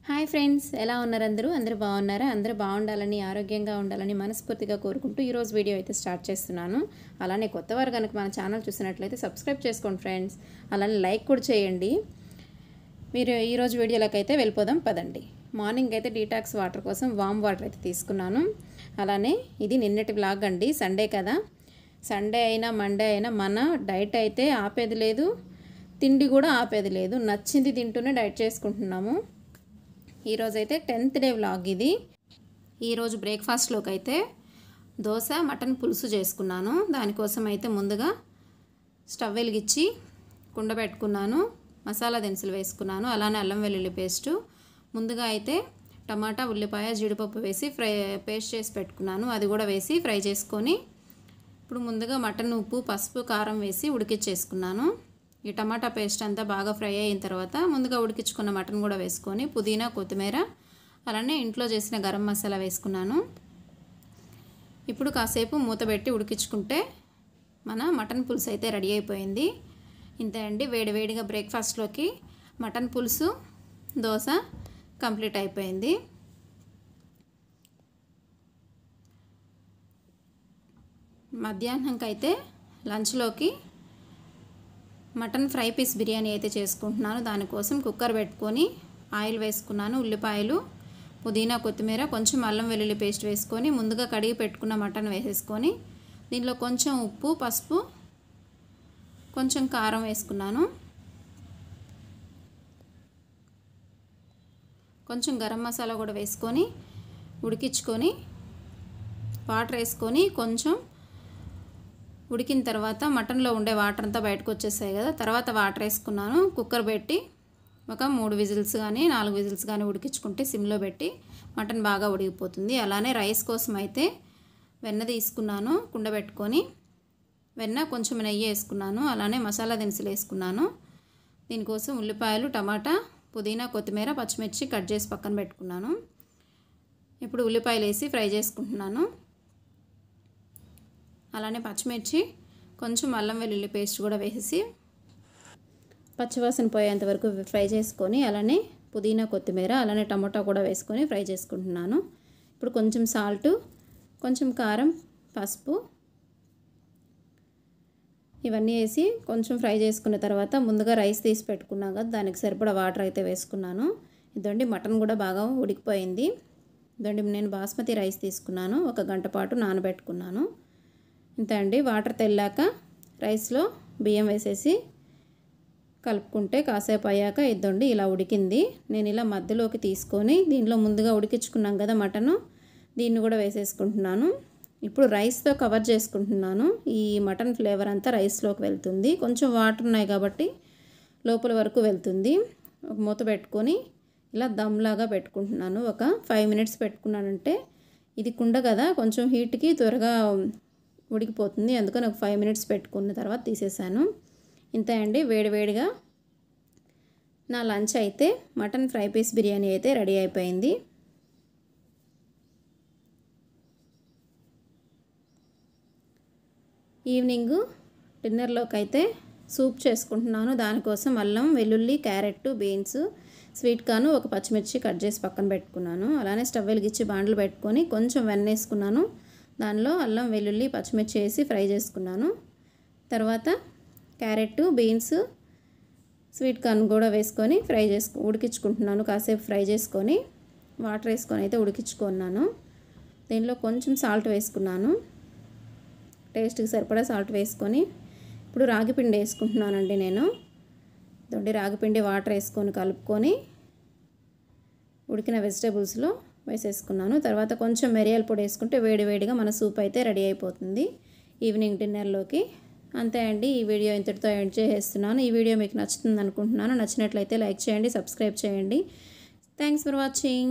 Hi friends, ఎలా ఉన్నారు? అందరూ బాగున్నారా? అందరూ బాగుండాలని, ఆరోగ్యంగా ఉండాలని మనస్ఫూర్తిగా కోరుకుంటూ ఈరోజు వీడియో అయితే స్టార్ట్ చేస్తున్నాను. అలానే కొత్తవారు కనుక మన ఛానల్ చూసినట్లయితే సబ్స్క్రైబ్ చేసుకోండి ఫ్రెండ్స్. అలానే లైక్ కూడా చేయండి. మీరు ఈరోజు వీడియోలోకి అయితే వెళ్ళిపోదాం పదండి. మార్నింగ్ అయితే డీటాక్స్ వాటర్ కోసం వామ్ వాటర్ అయితే తీసుకున్నాను. అలానే ఇది నిన్నటి వ్లాగ్ అండి. సండే కదా, సండే అయినా మండే అయినా మన డైట్ అయితే ఆపేది లేదు, తిండి కూడా ఆపేది లేదు. నచ్చింది తింటూనే డైట్ చేసుకుంటున్నాము. ఈరోజు అయితే 10th డే వ్లాగ్ ఇది. ఈరోజు బ్రేక్ఫాస్ట్లోకి అయితే దోశ మటన్ పులుసు చేసుకున్నాను. దానికోసం అయితే ముందుగా స్టవ్ వెలిగించి కుండ పెట్టుకున్నాను. మసాలా దినుసులు వేసుకున్నాను. అలానే అల్లం వెల్లుల్లి పేస్టు, ముందుగా అయితే టమాటా, ఉల్లిపాయ, జీడిపప్పు వేసి పేస్ట్ చేసి పెట్టుకున్నాను. అది కూడా వేసి ఫ్రై చేసుకొని ఇప్పుడు ముందుగా మటన్ ఉప్పు, పసుపు, కారం వేసి ఉడికిచ్చేసుకున్నాను. ఈ టమాటా పేస్ట్ అంతా బాగా ఫ్రై అయిన తర్వాత ముందుగా ఉడికించుకున్న మటన్ కూడా వేసుకొని పుదీనా, కొత్తిమీర, అలానే ఇంట్లో చేసిన గరం మసాలా వేసుకున్నాను. ఇప్పుడు కాసేపు మూత పెట్టి ఉడికించుకుంటే మన మటన్ పులుసు అయితే రెడీ అయిపోయింది. ఇంతే అండి, వేడివేడిగా బ్రేక్ఫాస్ట్లోకి మటన్ పులుసు, దోశ కంప్లీట్ అయిపోయింది. మధ్యాహ్నంకి అయితే లంచ్లోకి మటన్ ఫ్రై పీస్ బిర్యానీ అయితే చేసుకుంటున్నాను. దానికోసం కుక్కర్ పెట్టుకొని ఆయిల్ వేసుకున్నాను. ఉల్లిపాయలు, పుదీనా, కొత్తిమీర, కొంచెం అల్లం వెల్లుల్లి పేస్ట్ వేసుకొని ముందుగా కడిగి పెట్టుకున్న మటన్ వేసేసుకొని దీనిలో కొంచెం ఉప్పు, పసుపు, కొంచెం కారం వేసుకున్నాను. కొంచెం గరం మసాలా కూడా వేసుకొని ఉడికించుకొని వాటర్ వేసుకొని కొంచెం ఉడికిన తర్వాత మటన్లో ఉండే వాటర్ అంతా బయటకు వచ్చేసాయి కదా, తర్వాత వాటర్ వేసుకున్నాను. కుక్కర్ పెట్టి ఒక 3 విజిల్స్ కానీ 4 విజిల్స్ కానీ ఉడికించుకుంటే సిమ్లో పెట్టి మటన్ బాగా ఉడికిపోతుంది. అలానే రైస్ కోసం అయితే వెన్న తీసుకున్నాను. కుండ పెట్టుకొని వెన్న, కొంచెం నెయ్యి వేసుకున్నాను. అలానే మసాలా దినుసులు వేసుకున్నాను. దీనికోసం ఉల్లిపాయలు, టమాటా, పుదీనా, కొత్తిమీర, పచ్చిమిర్చి కట్ చేసి పక్కన పెట్టుకున్నాను. ఇప్పుడు ఉల్లిపాయలు వేసి ఫ్రై చేసుకుంటున్నాను. అలానే పచ్చిమిర్చి, కొంచెం అల్లం వెల్లుల్లి పేస్ట్ కూడా వేసి పచ్చివాసన పోయేంత వరకు ఫ్రై చేసుకొని అలానే పుదీనా, కొత్తిమీర, అలానే టమాటా కూడా వేసుకొని ఫ్రై చేసుకుంటున్నాను. ఇప్పుడు కొంచెం సాల్టు, కొంచెం కారం, పసుపు ఇవన్నీ వేసి కొంచెం ఫ్రై చేసుకున్న తర్వాత ముందుగా రైస్ తీసి పెట్టుకున్నాం కదా, దానికి సరిపడా వాటర్ అయితే వేసుకున్నాను. ఇదండి, మటన్ కూడా బాగా ఉడికిపోయింది. ఇదండి, నేను బాస్మతి రైస్ తీసుకున్నాను. 1 గంట పాటు నానబెట్టుకున్నాను. ఇంతే అండి, వాటర్ తెల్లాక రైస్లో బియ్యం వేసేసి కలుపుకుంటే కాసేపు అయ్యాక ఇద్దండి ఇలా ఉడికింది. నేను ఇలా మధ్యలోకి తీసుకొని దీనిలో ముందుగా ఉడికించుకున్నాం కదా మటను, దీన్ని కూడా వేసేసుకుంటున్నాను. ఇప్పుడు రైస్తో కవర్ చేసుకుంటున్నాను. ఈ మటన్ ఫ్లేవర్ అంతా రైస్లోకి వెళ్తుంది. కొంచెం వాటర్ ఉన్నాయి కాబట్టి లోపల వరకు వెళ్తుంది. ఒక మూత పెట్టుకొని ఇలా దమ్లాగా పెట్టుకుంటున్నాను. ఒక 5 మినిట్స్ పెట్టుకున్నానంటే ఇది కుండ కదా, కొంచెం హీట్కి త్వరగా ఉడికిపోతుంది. అందుకని ఒక 5 మినిట్స్ పెట్టుకున్న తర్వాత తీసేసాను. ఇంతే అండి, వేడివేడిగా నా లంచ్ అయితే మటన్ ఫ్రై పీస్ బిర్యానీ అయితే రెడీ అయిపోయింది. ఈవినింగ్ డిన్నర్లోకి అయితే సూప్ చేసుకుంటున్నాను. దానికోసం అల్లం, వెల్లుల్లి, క్యారెట్, బీన్స్, స్వీట్ కార్న్, ఒక పచ్చిమిర్చి కట్ చేసి పక్కన పెట్టుకున్నాను. అలానే స్టవ్ వెలిగించి బాండ్లు పెట్టుకొని కొంచెం వెన్న వేసుకున్నాను. దానిలో అల్లం, వెల్లుల్లి, పచ్చిమిర్చి వేసి ఫ్రై చేసుకున్నాను. తర్వాత క్యారెట్, బీన్స్, స్వీట్ కార్న్ కూడా వేసుకొని ఉడికించుకుంటున్నాను. కాసేపు ఫ్రై చేసుకొని వాటర్ వేసుకొని అయితే ఉడికించుకున్నాను. దీనిలో కొంచెం సాల్ట్ వేసుకున్నాను. టేస్ట్కి సరిపడా సాల్ట్ వేసుకొని ఇప్పుడు రాగిపిండి వేసుకుంటున్నానండి నేను. రాగిపిండి వాటర్ వేసుకొని కలుపుకొని ఉడికిన వెజిటేబుల్స్లో వేసేసుకున్నాను. తర్వాత కొంచెం మిరియాల పొడి వేసుకుంటే వేడివేడిగా మన సూప్ అయితే రెడీ అయిపోతుంది ఈవినింగ్ డిన్నర్లోకి. అంతే అండి, ఈ వీడియో ఇంతటితో ఎండ్ చేసేస్తున్నాను. ఈ వీడియో మీకు నచ్చుతుంది అనుకుంటున్నాను. నచ్చినట్లయితే లైక్ చేయండి, సబ్స్క్రైబ్ చేయండి. Thanks for watching.